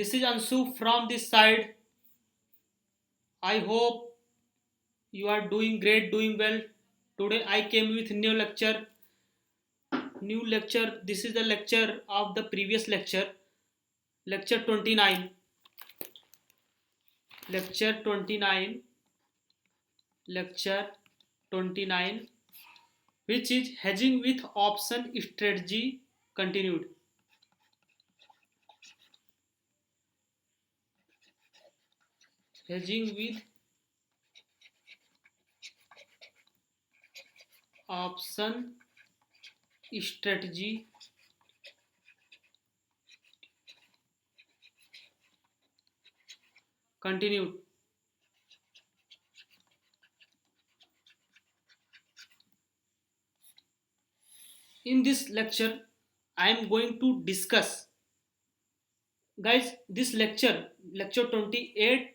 This is Anshu from this side. I hope you are doing great, doing well. Today I came with new lecture. New lecture. This is the lecture of the previous lecture. Lecture 29. Lecture 29. Lecture 29. Which is hedging with option strategy continued. Hedging with option strategy continued. In this lecture, I am going to discuss, guys, this lecture 28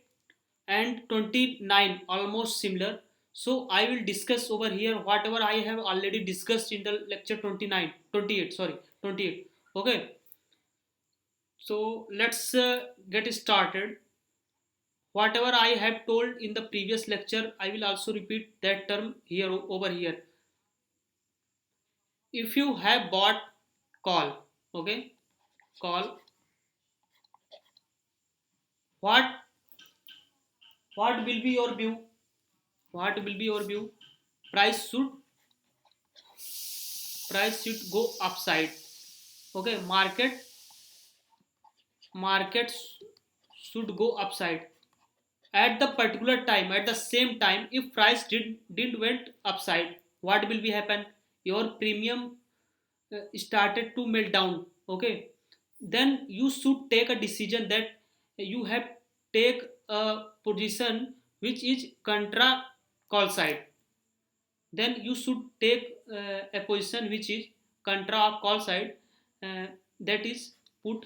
and 29 almost similar. So I will discuss over here whatever I have already discussed in the lecture 29, 28. Sorry, 28. Okay, so let's get started. Whatever I have told in the previous lecture, I will also repeat that term here over here. If you have bought call, okay, call, what what will be your view? What will be your view? Price should price should go upside. Okay, markets should go upside at the particular time. At the same time, if price didn't went upside, what will be happen? Your premium started to melt down. Okay, then you should take a decision that you have take a position which is contra call side. Then you should take a position which is contra of call side, that is put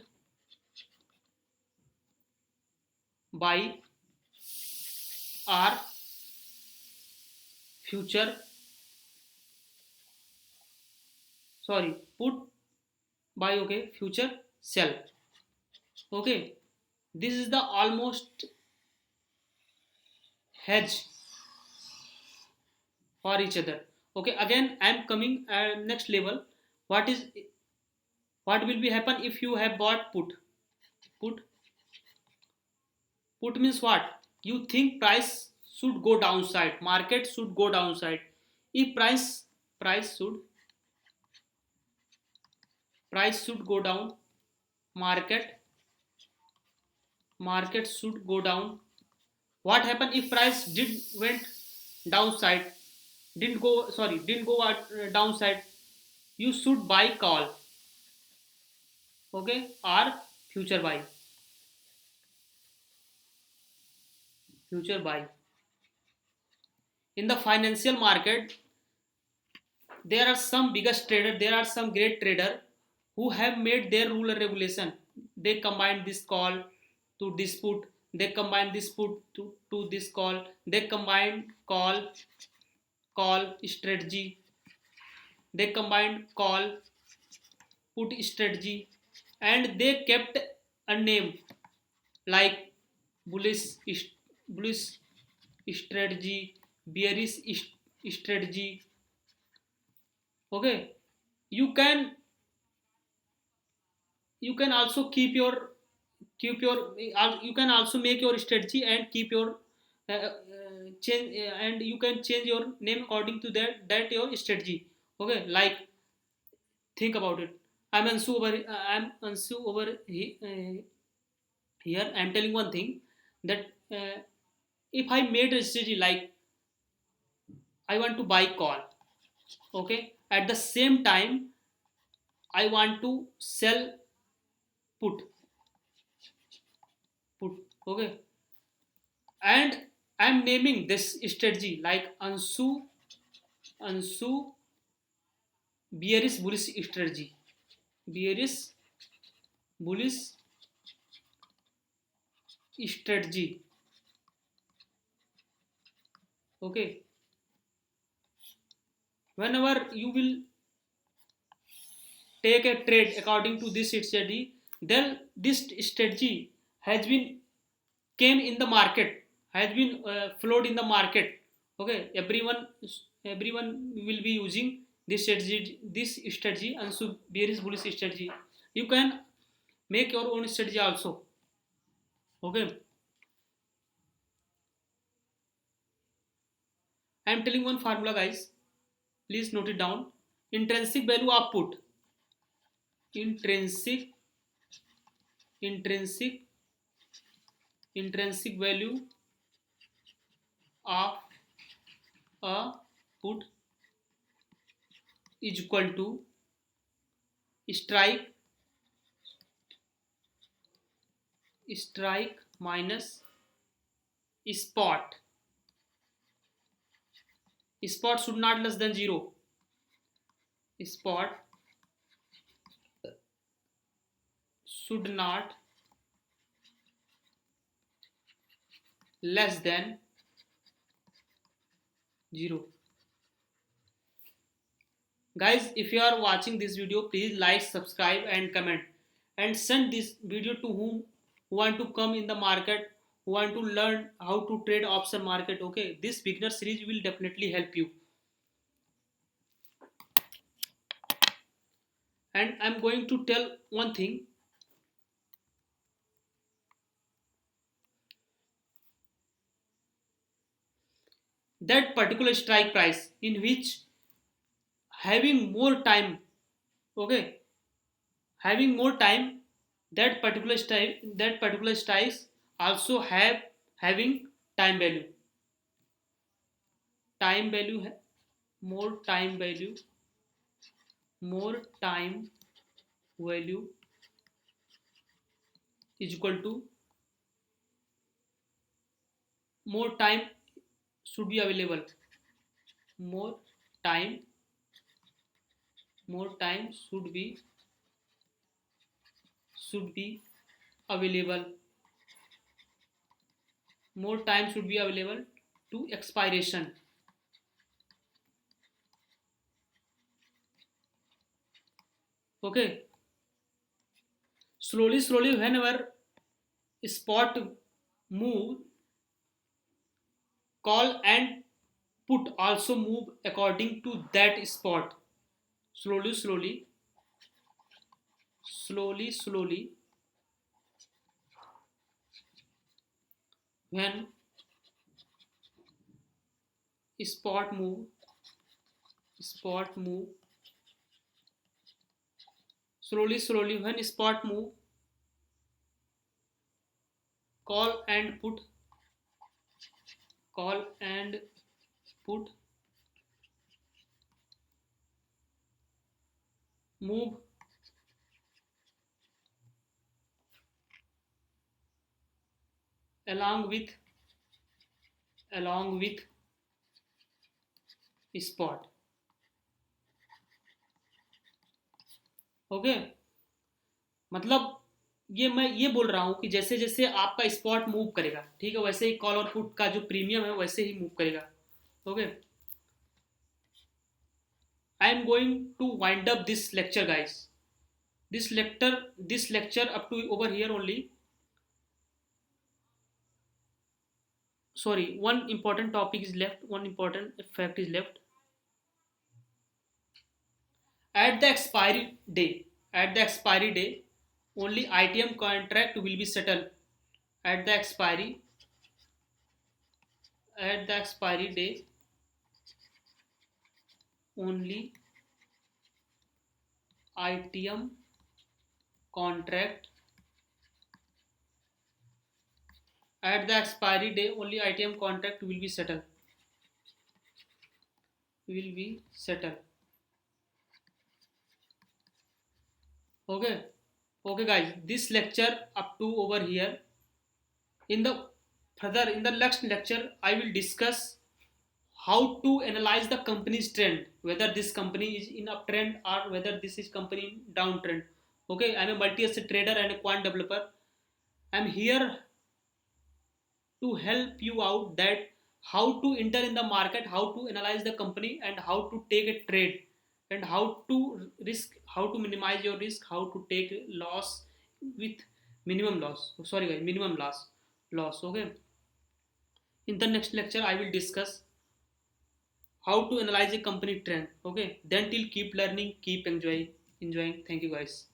buy or future, sorry, put buy, okay, future sell. Okay, this is the almost hedge for each other. Okay, again I am coming next level. What will be happen if you have bought put put means what? You think price should go downside, market should go downside. If price should price should go down, market market should go down. What happened if price did went downside? Didn't go downside. You should buy call, okay, or future buy, future buy. In the financial market, there are some biggest trader, there are some great trader who have made their rule and regulation. They combine this call to this put, they combine this put to this call, they combine call strategy, they combined call put strategy, and they kept a name like bullish bullish strategy, bearish strategy. Okay, you can you can also keep your you can also make your strategy and keep your change, and you can change your name according to that your strategy. Okay, like, think about it. I'm Ansu over here. I'm telling one thing that if I made a strategy like I want to buy call, okay, at the same time I want to sell put put, okay, and I'm naming this strategy like Ansu bearish bullish strategy, bearish bullish strategy. Okay, whenever you will take a trade according to this strategy, then this strategy has been came in the market, has been flowed in the market. Okay, everyone will be using this strategy and so bearish bullish strategy. You can make your own strategy also. Okay, I am telling one formula, guys. Please note it down. Intrinsic value of put. Intrinsic intrinsic intrinsic value of a put is equal to strike minus spot. Spot should not less than 0. Spot should not less than 0. Guys, if you are watching this video, please like, subscribe and comment, and send this video to who want to come in the market, who want to learn how to trade option market. Okay, this beginner series will definitely help you. And I'm going to tell one thing, that particular strike price in which having more time. Okay, having more time, that particular strikes also having time value. Time value, more time value, more time value is equal to more time should be available. More time, more time should be available. More time should be available to expiration. Okay, slowly whenever spot move, call and put also move according to that spot. Slowly slowly slowly slowly when spot move spot move slowly when spot move, call and put call and put move along with along with spot. Okay, मतलब मैं ये बोल रहा हूँ कि जैसे जैसे आपका स्पॉट मूव करेगा, ठीक है, वैसे ही कॉल और पुट का जो प्रीमियम है वैसे ही मूव करेगा. Okay, I am going to wind up this lecture, guys. This lecture up to over here only. Sorry, one important topic is left, one important fact is left. At the expiry day only ITM contract will be settled. At the expiry day only ITM contract at the expiry day only ITM contract will be settled. Okay, okay, guys. This lecture up to over here. In the next lecture, I will discuss how to analyze the company's trend, whether this company is in uptrend or whether this is company in downtrend. Okay, I'm a multi-asset trader and a quant developer. I'm here to help you out that how to enter in the market, how to analyze the company, and how to take a trade, and how to minimize your risk, how to take loss with minimum loss. Oh, sorry guys, minimum loss. Okay. In the next lecture, I will discuss how to analyze a company trend. Okay. Then till keep learning, keep enjoying. Thank you guys.